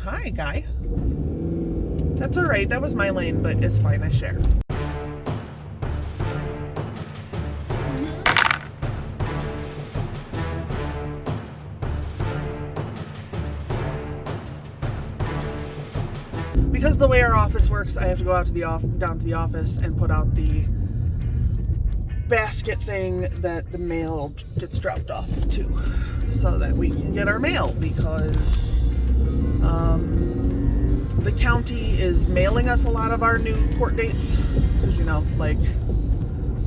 Hi, guy. That's alright, that was my lane, but it's fine, I share. Because the way our office works, I have to go out to the down to the office and put out the basket thing that the mail gets dropped off to, so that we can get our mail, because the county is mailing us a lot of our new court dates, because you know, like,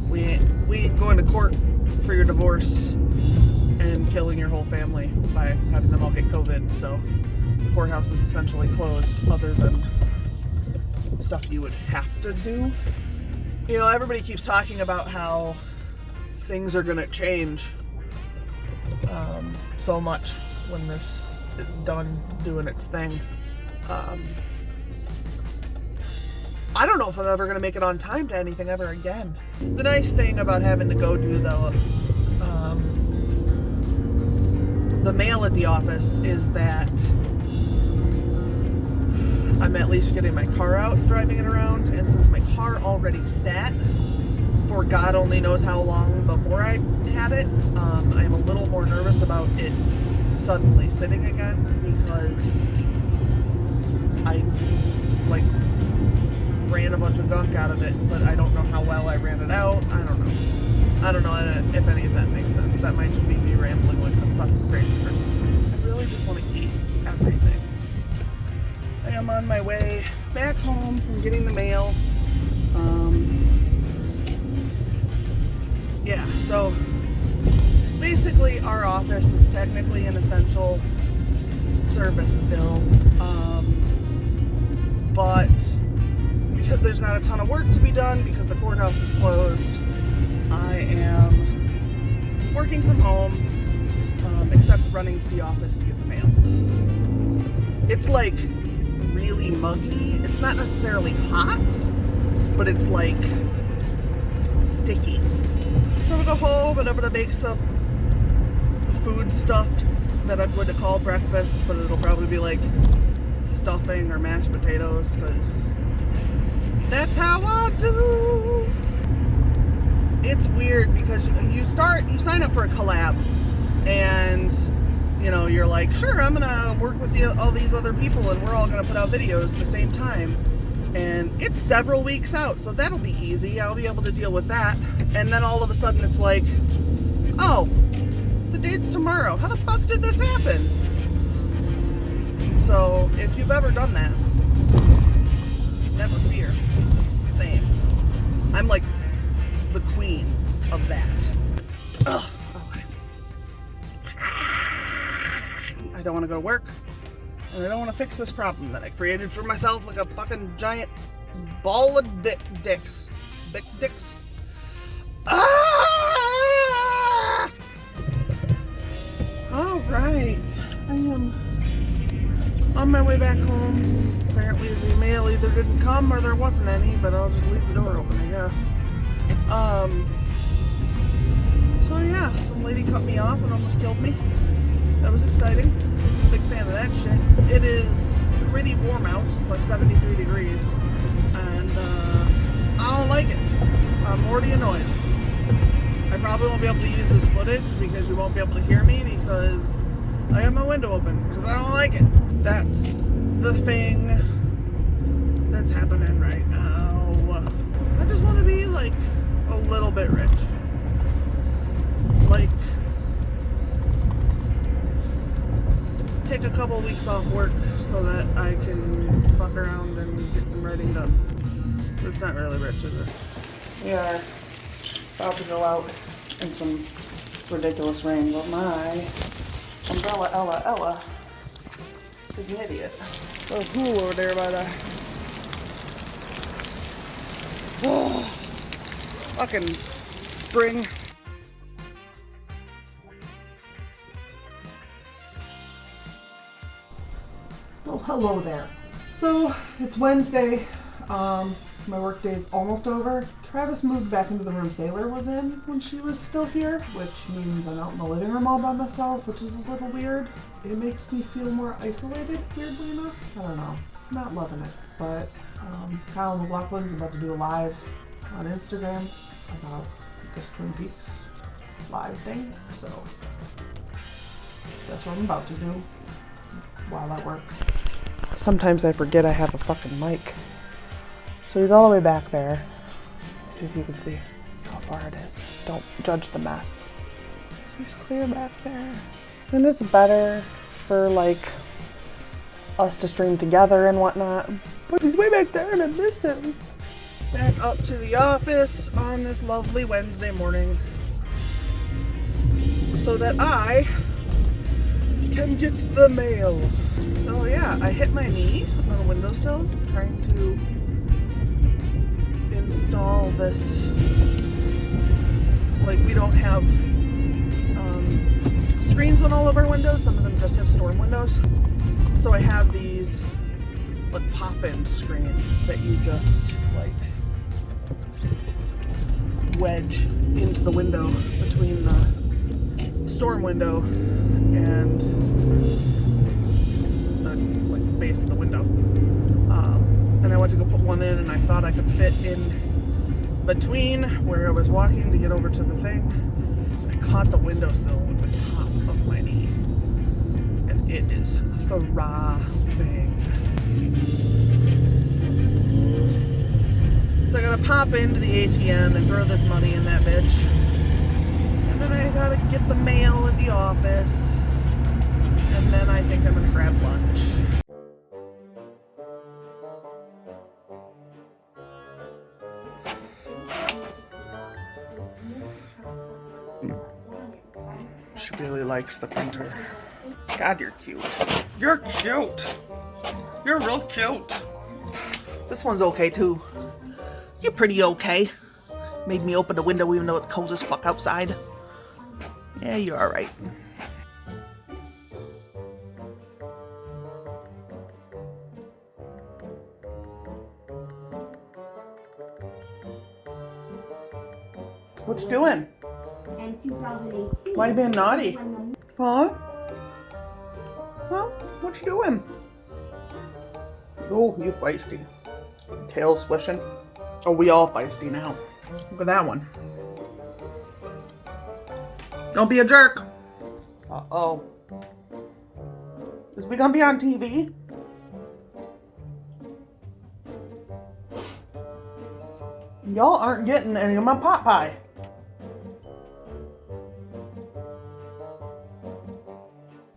we ain't going to court for your divorce and killing your whole family by having them all get COVID, so the courthouse is essentially closed other than stuff you would have to do. You know, everybody keeps talking about how things are gonna change so much when this is done doing its thing. I don't know if I'm ever gonna make it on time to anything ever again. The nice thing about having to go do the mail at the office is that I'm at least getting my car out and driving it around, and since my car already sat for God only knows how long before I had it, I'm a little more nervous about it suddenly sitting again, because I like ran a bunch of gunk out of it, but I don't know how well I ran it out. I don't know if any of that makes sense. That might just be me rambling like a fucking crazy person. I really just want to eat everything. I am on my way back home from getting the mail. Yeah, so basically our office is technically an essential service still, but because there's not a ton of work to be done because the courthouse is closed, I am working from home, except running to the office to get the mail. It's like really muggy. It's not necessarily hot, but it's like sticky. So I'm gonna go home and I'm gonna make some foodstuffs that I'm going to call breakfast, but it'll probably be like stuffing or mashed potatoes, because that's how I do. It's weird because you sign up for a collab, and you know, you're like, sure, I'm gonna work with all these other people and we're all gonna put out videos at the same time, and it's several weeks out, so that'll be easy. I'll be able to deal with that. And then all of a sudden it's like, oh, the date's tomorrow. How the fuck did this happen? So if you've ever done that, never fear. Same. I'm like the queen of that. Ugh. I don't want to go to work, and I don't want to fix this problem that I created for myself, like a fucking giant ball of dicks. Big dicks. Ah! Alright. I am on my way back home. Apparently the mail either didn't come or there wasn't any, but I'll just leave the door open, I guess. So yeah, some lady cut me off and almost killed me. That was exciting. Big fan of that shit. It is pretty warm out. It's like 73 degrees. And I don't like it. I'm already annoyed. I probably won't be able to use this footage because you won't be able to hear me because I have my window open because I don't like it. That's the thing that's happening right now. I just want to be like a little bit rich. Like, take a couple weeks off work so that I can fuck around and get some writing done. It's not really rich, is it? We are about to go out in some ridiculous rain, but my umbrella Ella is an idiot. Little pool over there by the fucking spring. Oh, hello there. So it's Wednesday. My work day is almost over. Travis moved back into the room Sailor was in when she was still here, which means I'm out in the living room all by myself, which is a little weird. It makes me feel more isolated, weirdly enough. I don't know. I'm not loving it, but Kyle McLaughlin's about to do a live on Instagram about this Twin Peaks live thing, so that's what I'm about to do while I work. Sometimes I forget I have a fucking mic. So he's all the way back there. See if you can see how far it is. Don't judge the mess. He's clear back there. And it's better for like us to stream together and whatnot. But he's way back there and I miss him. Back up to the office on this lovely Wednesday morning so that I can get the mail. So yeah, I hit my knee on a windowsill trying to install this. Like, we don't have screens on all of our windows. Some of them just have storm windows. So I have these like pop-in screens that you just like wedge into the window between the storm window and the like base of the window. And I went to go put one in and I thought I could fit in between where I was walking to get over to the thing. I caught the windowsill with the top of my knee and it is throbbing. So I gotta pop into the ATM and throw this money in that bitch. And then I gotta get the mail at the office. And then I think I'm gonna grab lunch. She really likes the printer. God, you're cute. You're cute. You're real cute. This one's okay too. You're pretty okay. Made me open the window even though it's cold as fuck outside. Yeah, you're alright. What you doing? Why you being naughty? Huh? Huh? What you doing? Oh, you feisty. Tail swishing. Oh, we all feisty now. Look at that one. Don't be a jerk. Uh-oh. Is we gonna be on TV? Y'all aren't getting any of my pot pie.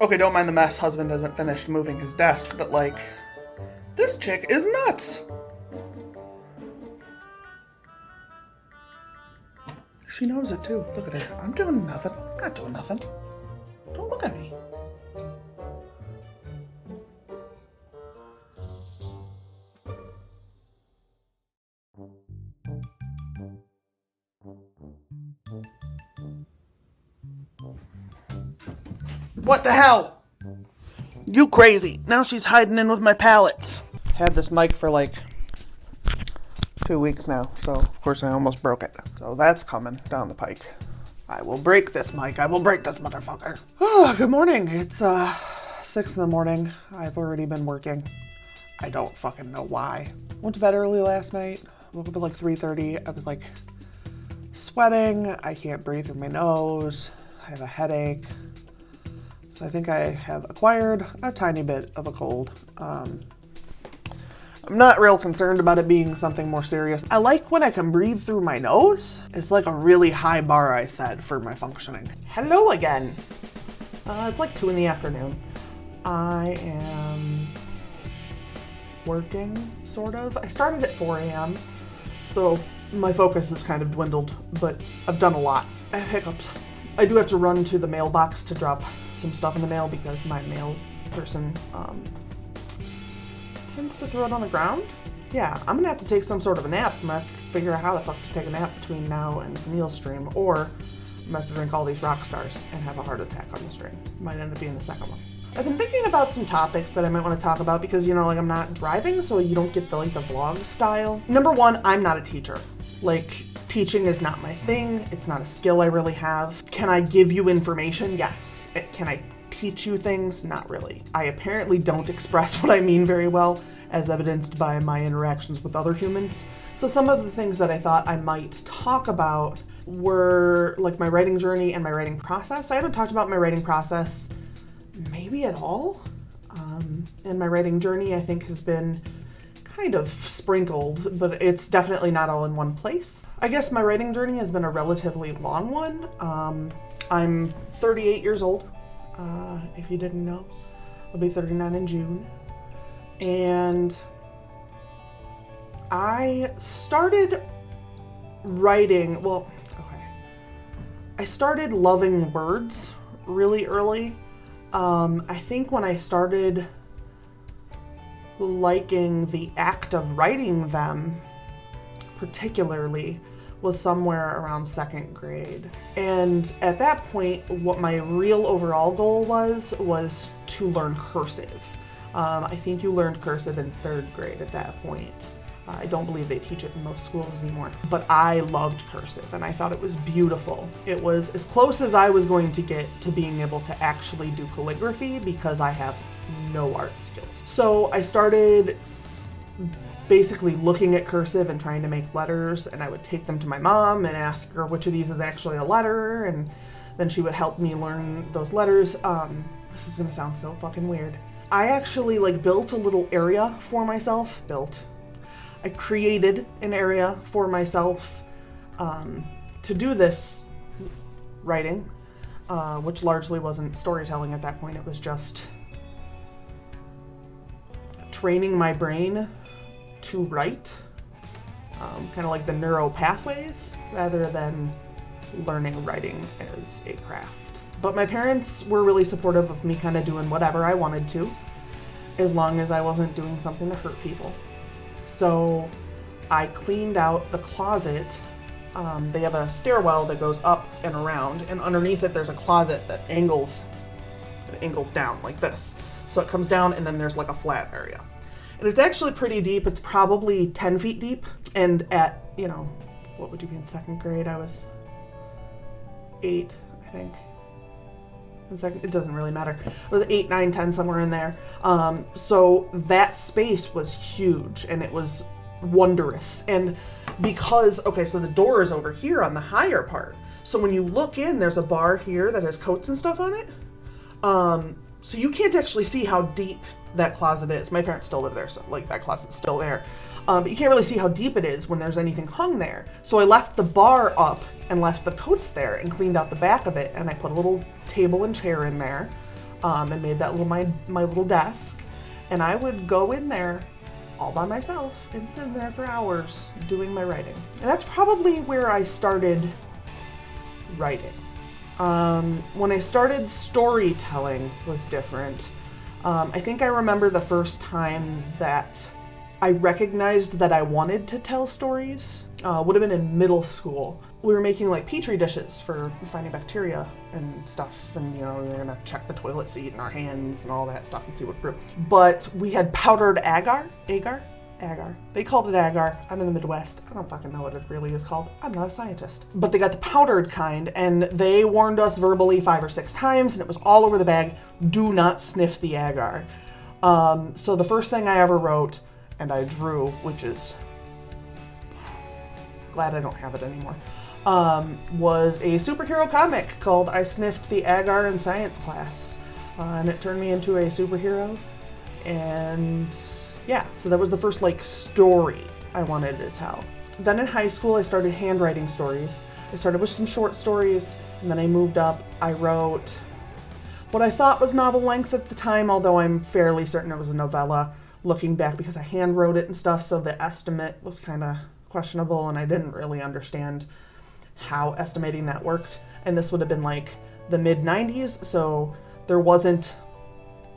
Okay, don't mind the mess. Husband hasn't finished moving his desk, but like, this chick is nuts. She knows it too. Look at her. I'm doing nothing. I'm not doing nothing. Don't look at me. What the hell? You crazy. Now she's hiding in with my pallets. Had this mic for like 2 weeks now, so of course I almost broke it. So that's coming down the pike. I will break this mic. I will break this motherfucker. Oh, good morning. It's 6 in the morning. I've already been working. I don't fucking know why. Went to bed early last night. Woke up at like 3:30. I was like sweating. I can't breathe through my nose. I have a headache. So I think I have acquired a tiny bit of a cold. I'm not real concerned about it being something more serious. I like when I can breathe through my nose. It's like a really high bar I set for my functioning. Hello again. It's like 2 in the afternoon. I am working, sort of. I started at 4 a.m. So my focus has kind of dwindled, but I've done a lot. I have hiccups. I do have to run to the mailbox to drop some stuff in the mail because my mail person tends to throw it on the ground. Yeah, I'm gonna have to take some sort of a nap. I'm gonna have to figure out how the fuck to take a nap between now and Neil's stream, or I'm gonna have to drink all these rock stars and have a heart attack on the stream. Might end up being the second one. I've been thinking about some topics that I might want to talk about because, like I'm not driving, so you don't get the vlog style. Number one, I'm not a teacher. Like, teaching is not my thing. It's not a skill I really have. Can I give you information? Yes. Can I teach you things? Not really. I apparently don't express what I mean very well, as evidenced by my interactions with other humans. So some of the things that I thought I might talk about were like my writing journey and my writing process. I haven't talked about my writing process maybe at all. And my writing journey, I think, has been kind of sprinkled, but it's definitely not all in one place. I guess my writing journey has been a relatively long one. I'm 38 years old, if you didn't know. I'll be 39 in June. And I started writing, I started loving words really early. I think when I started liking the act of writing them particularly was somewhere around second grade. And at that point, what my real overall goal was to learn cursive. I think you learned cursive in third grade at that point. I don't believe they teach it in most schools anymore. But I loved cursive and I thought it was beautiful. It was as close as I was going to get to being able to actually do calligraphy because I have no art skills. So I started basically looking at cursive and trying to make letters, and I would take them to my mom and ask her which of these is actually a letter, and then she would help me learn those letters. This is gonna sound so fucking weird. I actually built a little area for myself. I created an area for myself to do this writing, which largely wasn't storytelling at that point. It was just training my brain to write, kind of like the neural pathways, rather than learning writing as a craft. But my parents were really supportive of me kind of doing whatever I wanted to, as long as I wasn't doing something to hurt people. So I cleaned out the closet. They have a stairwell that goes up and around, and underneath it there's a closet that angles down like this. So it comes down and then there's like a flat area. And it's actually pretty deep. It's probably 10 feet deep. And at, what would you be in second grade? I was 8, I think. It doesn't really matter. It was 8, 9, 10, somewhere in there. So that space was huge and it was wondrous. And because, so the door is over here on the higher part. So when you look in, there's a bar here that has coats and stuff on it. So you can't actually see how deep that closet is. My parents still live there, so that closet's still there. But you can't really see how deep it is when there's anything hung there. So I left the bar up and left the coats there and cleaned out the back of it, and I put a little table and chair in there, and made that my little desk. And I would go in there all by myself and sit there for hours doing my writing. And that's probably where I started writing. When I started storytelling was different. I think I remember the first time that I recognized that I wanted to tell stories. Would have been in middle school. We were making petri dishes for finding bacteria and stuff, and we were gonna check the toilet seat in our hands and all that stuff and see what grew. But we had powdered agar. They called it agar. I'm in the Midwest. I don't fucking know what it really is called. I'm not a scientist. But they got the powdered kind, and they warned us verbally 5 or 6 times, and it was all over the bag, do not sniff the agar. So the first thing I ever wrote, and I drew, which is, glad I don't have it anymore, was a superhero comic called I Sniffed the Agar in Science Class. And it turned me into a superhero, and yeah, so that was the first story I wanted to tell. Then in high school, I started handwriting stories. I started with some short stories, and then I moved up. I wrote what I thought was novel length at the time, although I'm fairly certain it was a novella looking back because I hand wrote it and stuff, so the estimate was kind of questionable, and I didn't really understand how estimating that worked. And this would have been the mid-90s, so there wasn't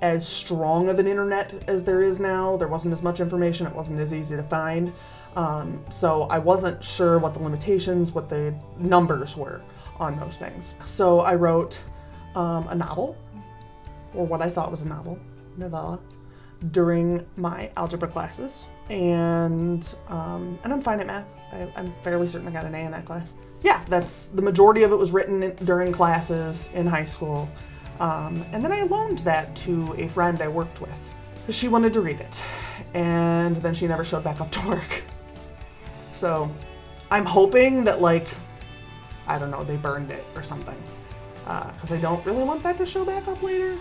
as strong of an internet as there is now. There wasn't as much information. It wasn't as easy to find. So I wasn't sure what the limitations, what the numbers were on those things. So I wrote a novel, or what I thought was a novella, during my algebra classes. And I'm fine at math. I'm fairly certain I got an A in that class. Yeah, the majority of it was written during classes in high school. And then I loaned that to a friend I worked with. She wanted to read it, and then she never showed back up to work. So I'm hoping that, like, I don't know, they burned it or something, because I don't really want that to show back up later.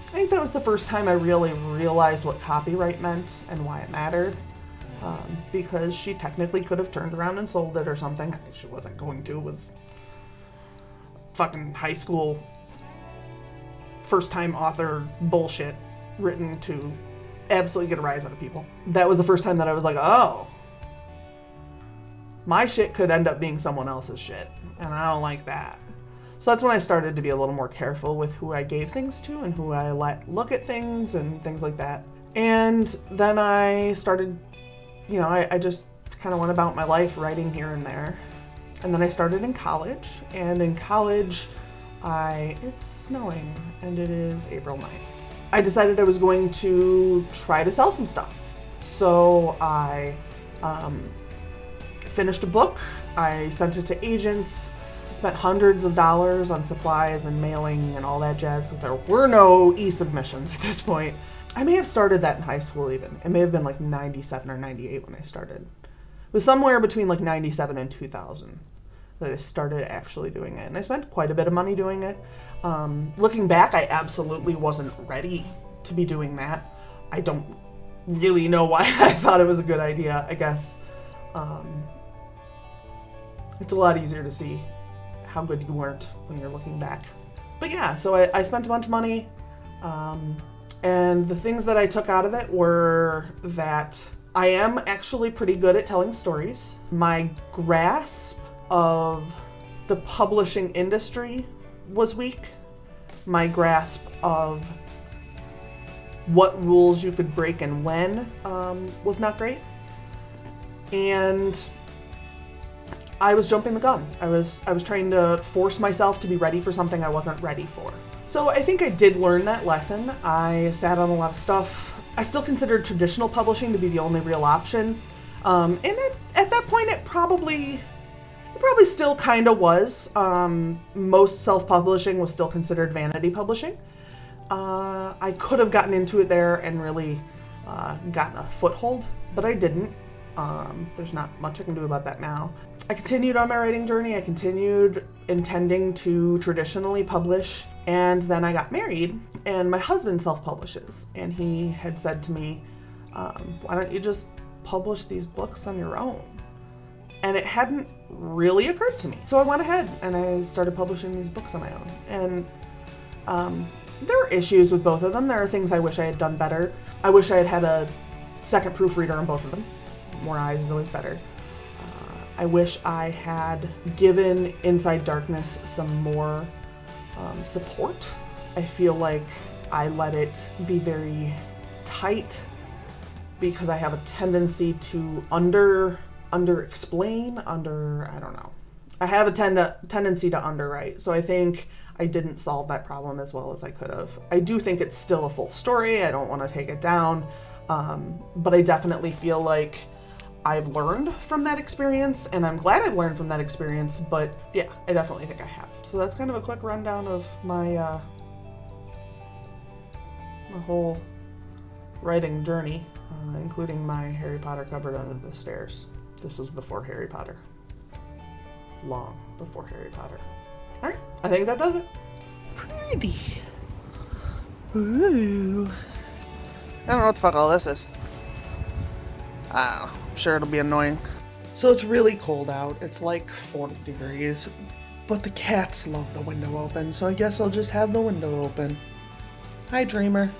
I think that was the first time I really realized what copyright meant and why it mattered, because she technically could have turned around and sold it or something. She wasn't going to. It was fucking high school first-time author bullshit written to absolutely get a rise out of people. That was the first time that I was like, oh, my shit could end up being someone else's shit, and I don't like that. So that's when I started to be a little more careful with who I gave things to and who I let look at things and things like that. And then I started, you know, I just kind of went about my life writing here and there. And then I started in college, and in college, it's snowing, and it is April 9th. I decided I was going to try to sell some stuff. So I finished a book, I sent it to agents, spent hundreds of dollars on supplies and mailing and all that jazz, because there were no e-submissions at this point. I may have started that in high school even. It may have been like 97 or 98 when I started. It was somewhere between like 97 and 2000 that I started actually doing it. And I spent quite a bit of money doing it. Looking back, I absolutely wasn't ready to be doing that. I don't really know why I thought it was a good idea. I guess it's a lot easier to see how good you weren't when you're looking back. But yeah, so I spent a bunch of money, and the things that I took out of it were that I am actually pretty good at telling stories. My grasp of the publishing industry was weak. My grasp of what rules you could break and when was not great. And I was jumping the gun. I was trying to force myself to be ready for something I wasn't ready for. So I think I did learn that lesson. I sat on a lot of stuff. I still considered traditional publishing to be the only real option. And at that point, it probably still kind of was. Most self-publishing was still considered vanity publishing. I could have gotten into it there and really gotten a foothold, but I didn't. There's not much I can do about that now. I continued on my writing journey. I continued intending to traditionally publish, and then I got married, and my husband self-publishes, and he had said to me, why don't you just publish these books on your own? And it hadn't really occurred to me. So I went ahead and I started publishing these books on my own. And there were issues with both of them. There are things I wish I had done better. I wish I had had a second proofreader on both of them. More eyes is always better. I wish I had given Inside Darkness some more support. I feel like I let it be very tight because I have a tendency to under-explain, I don't know. I have a tendency to underwrite, so I think I didn't solve that problem as well as I could have. I do think it's still a full story. I don't want to take it down, but I definitely feel like I've learned from that experience, and I'm glad I've learned from that experience, but yeah, I definitely think I have. So that's kind of a quick rundown of my my whole writing journey, including my Harry Potter cupboard under the stairs. This was before Harry Potter. Long before Harry Potter. Alright, I think that does it. Pretty. Ooh. I don't know what the fuck all this is. I don't know. I'm sure it'll be annoying. So it's really cold out. It's like 40 degrees. But the cats love the window open, so I guess I'll just have the window open. Hi, Dreamer.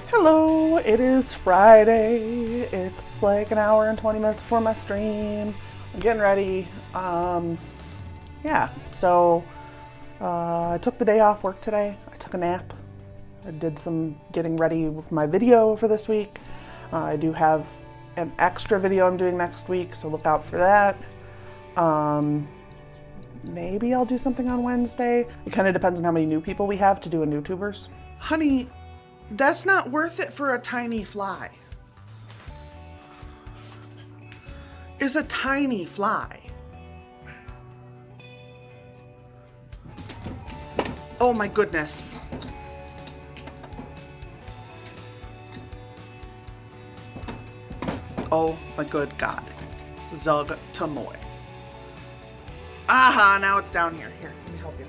Hello, it is Friday. It's like an hour and 20 minutes before my stream. I'm getting ready. Yeah, so I took the day off work today. I took a nap. I did some getting ready with my video for this week. I do have an extra video I'm doing next week, so look out for that. maybe I'll do something on Wednesday. It kind of depends on how many new people we have to do a NewTubers. Honey, that's not worth it for a tiny fly. It's a tiny fly. Oh my goodness. Oh my good God. Zug Tamoy. Aha, now it's down here. Here, let me help you.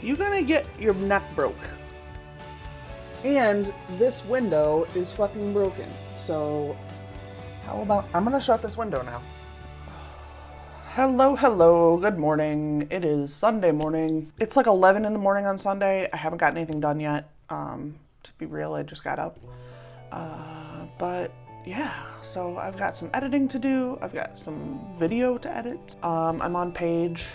You're gonna get your neck broke. And this window is fucking broken. So how about, I'm gonna shut this window now. Hello, good morning. It is Sunday morning. It's like 11 in the morning on Sunday. I haven't gotten anything done yet. To be real, I just got up. But yeah, so I've got some editing to do. I've got some video to edit. I'm on page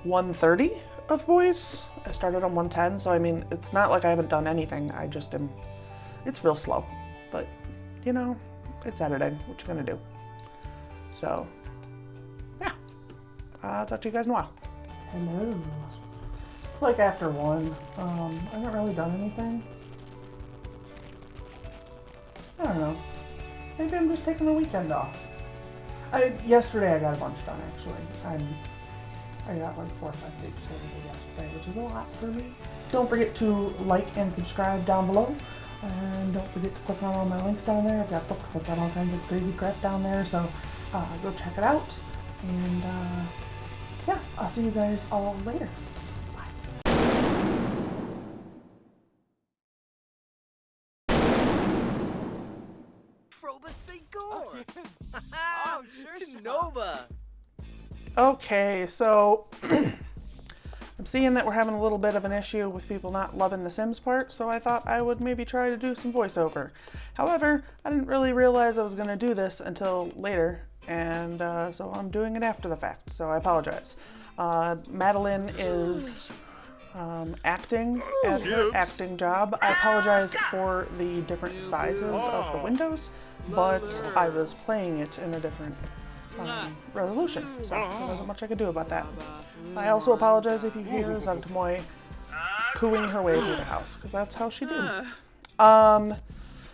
130 of Boys. I started on 110, so I mean, it's not like I haven't done anything. I just am, it's real slow, but you know, it's editing. What you gonna do? So yeah, I'll talk to you guys in a while. Hello. It's like after 1. I haven't really done anything. I don't know. Maybe I'm just taking the weekend off. Yesterday I got a bunch done, actually. I got like 4 or 5 pages edited yesterday, which is a lot for me. Don't forget to like and subscribe down below. And don't forget to click on all my links down there. I've got books, I've got all kinds of crazy crap down there, so go check it out. And yeah, I'll see you guys all later. Oh, sure, Nova. Okay, so I'm seeing that we're having a little bit of an issue with people not loving the Sims part, so I thought I would maybe try to do some voiceover. However, I didn't really realize I was going to do this until later, and so I'm doing it after the fact, so I apologize. Madeline is acting at her acting job. I apologize for the different sizes of the windows, but I was playing it in a different resolution, so there wasn't much I could do about that. I also apologize if you hear Zug Tamoy cooing her way through the house, because that's how she do.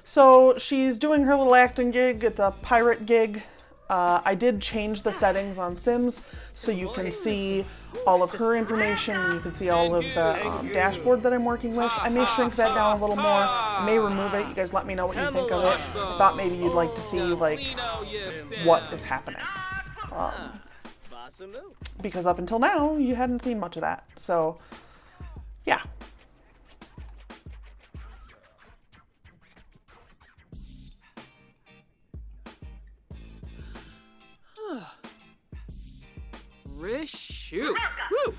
So she's doing her little acting gig. It's a pirate gig. I did change the settings on Sims so you can see all of her information, and you can see all of the dashboard that I'm working with. I may shrink that down a little more. I may remove it. You guys let me know what you think of it. I thought maybe you'd like to see like what is happening. Because up until now, you hadn't seen much of that. So, yeah. Shoot. Woo.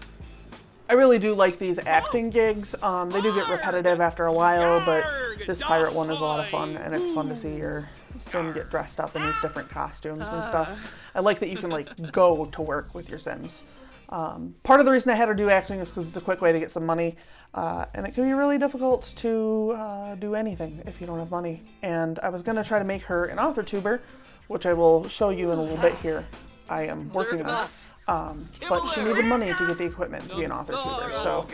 I really do like these acting gigs. They do get repetitive after a while, but this pirate one is a lot of fun, and it's fun to see your Sim get dressed up in these different costumes and stuff. I like that you can like go to work with your Sims. Part of the reason I had her do acting is because it's a quick way to get some money, and it can be really difficult to do anything if you don't have money. And I was going to try to make her an AUTHORTUBER, which I will show you in a little bit here. I am working on it. But she needed money to get the equipment to be an AUTHORTUBER, so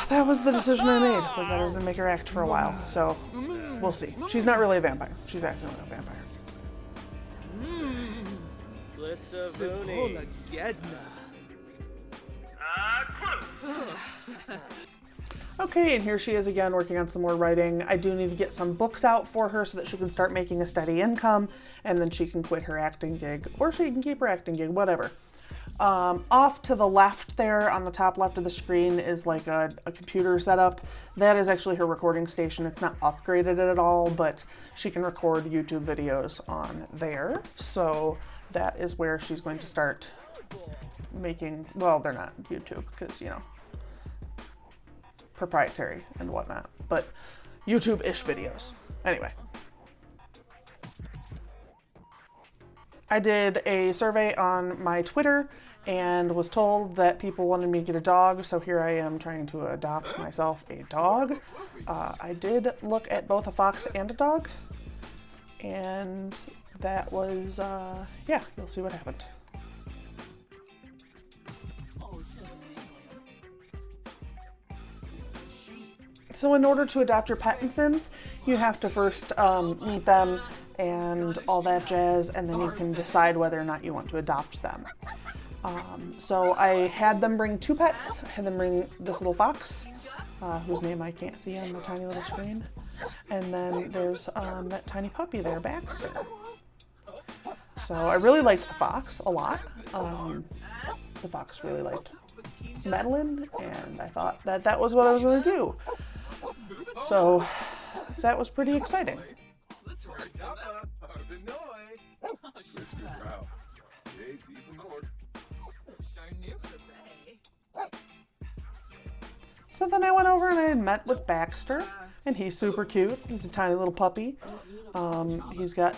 that was the decision I made, was that I was going to make her act for a while, so we'll see. She's not really a vampire. She's acting like a vampire. Okay, and here she is again working on some more writing. I do need to get some books out for her so that she can start making a steady income, and then she can quit her acting gig, or she can keep her acting gig, whatever. Off to the left there, on the top left of the screen, is like a computer setup. That is actually her recording station. It's not upgraded at all, but she can record YouTube videos on there. So that is where she's going to start making, well, they're not YouTube, because, you know, proprietary and whatnot, but YouTube-ish videos. Anyway. I did a survey on my Twitter and was told that people wanted me to get a dog, so here I am trying to adopt myself a dog. I did look at both a fox and a dog, and that was, yeah, you'll see what happened. So in order to adopt your pet in Sims, you have to first meet them and all that jazz, and then you can decide whether or not you want to adopt them. So I had them bring 2 pets. I had them bring this little fox, whose name I can't see on the tiny little screen. And then there's that tiny puppy there, Baxter. So I really liked the fox a lot. The fox really liked Madeline, and I thought that that was what I was going to do. So that was pretty exciting. So then I went over and I had met with Baxter, and he's super cute. He's a tiny little puppy. He's got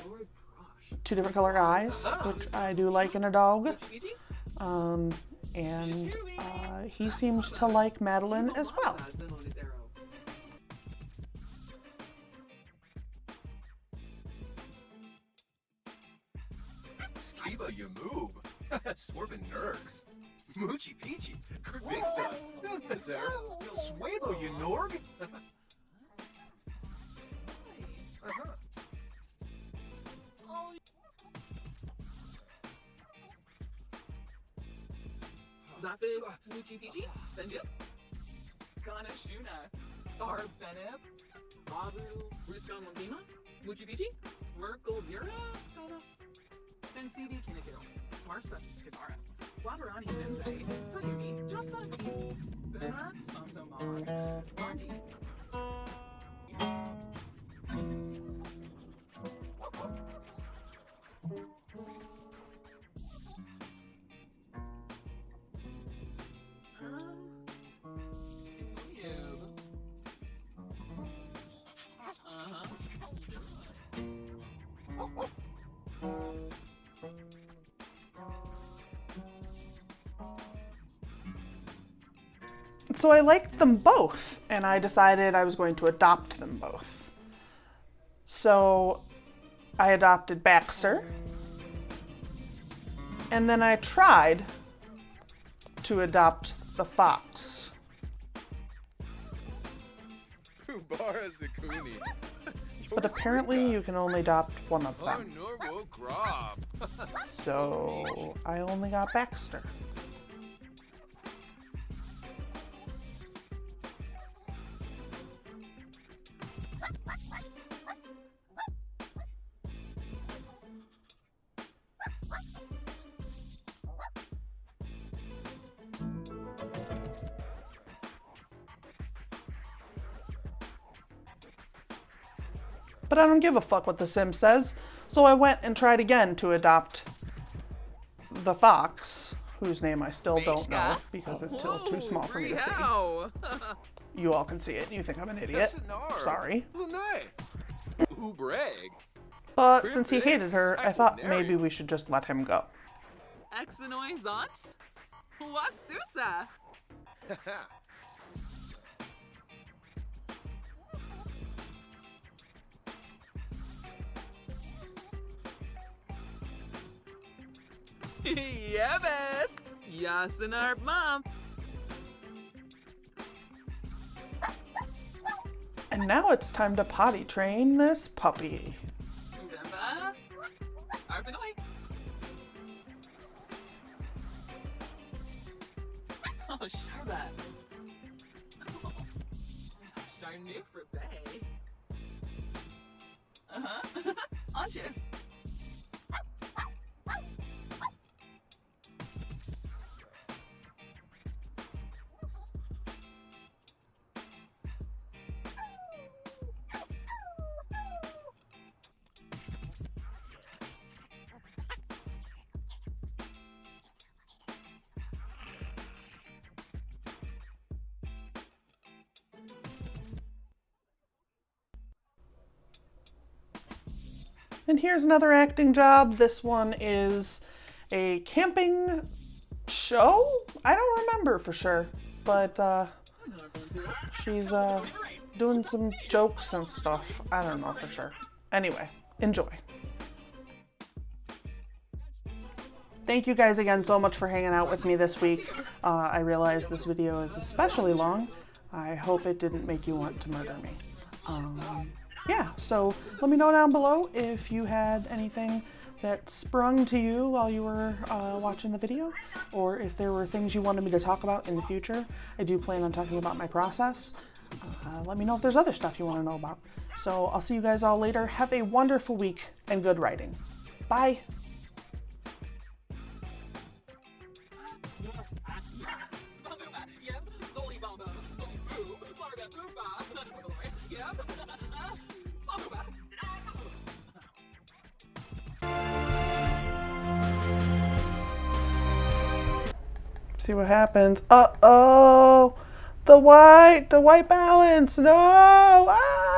2 different color eyes, which I do like in a dog. And he seems to like Madeline as well. Skiba, you move. Swervin' nerds. Moochie Peachy. Big stuff. Sarah. Swabo, you Norg. Zapis, Moochie Peachy, Benjip, Kana Shuna, Dar Beneb, Babu, Ruskan Lambima, Moochie Peachy, Merkel Zira, Kana, Sensidi Kinnikill, Smarsta, Kitara, Wabarani Sensei, Hayumi, Jaspa, Bema, Samso Mog, Margie. So I liked them both, and I decided I was going to adopt them both. So I adopted Baxter, and then I tried to adopt the fox. But apparently you can only adopt one of them. So I only got Baxter. But I don't give a fuck what the sim says, so I went and tried again to adopt the fox, whose name I still don't know because it's still too small for me to see. You all can see it and you think I'm an idiot. Sorry. But since he hated her, I thought maybe we should just let him go. Exanoi Zons? Wasusa! Yes! Yasinarp mom! And now it's time to potty train this puppy. Remember? Arpanoi! Oh, Charlotte! Oh, Charnu for Bay! Uh-huh! Anxious! And here's another acting job. This one is a camping show? I don't remember for sure, but she's doing some jokes and stuff. I don't know for sure. Anyway, enjoy. Thank you guys again so much for hanging out with me this week. I realize this video is especially long, I hope it didn't make you want to murder me. Yeah, so let me know down below if you had anything that sprung to you while you were watching the video, or if there were things you wanted me to talk about in the future. I do plan on talking about my process. Let me know if there's other stuff you want to know about. So I'll see you guys all later. Have a wonderful week and good writing. Bye. See what happens. Uh-oh! The white balance! No! Ah!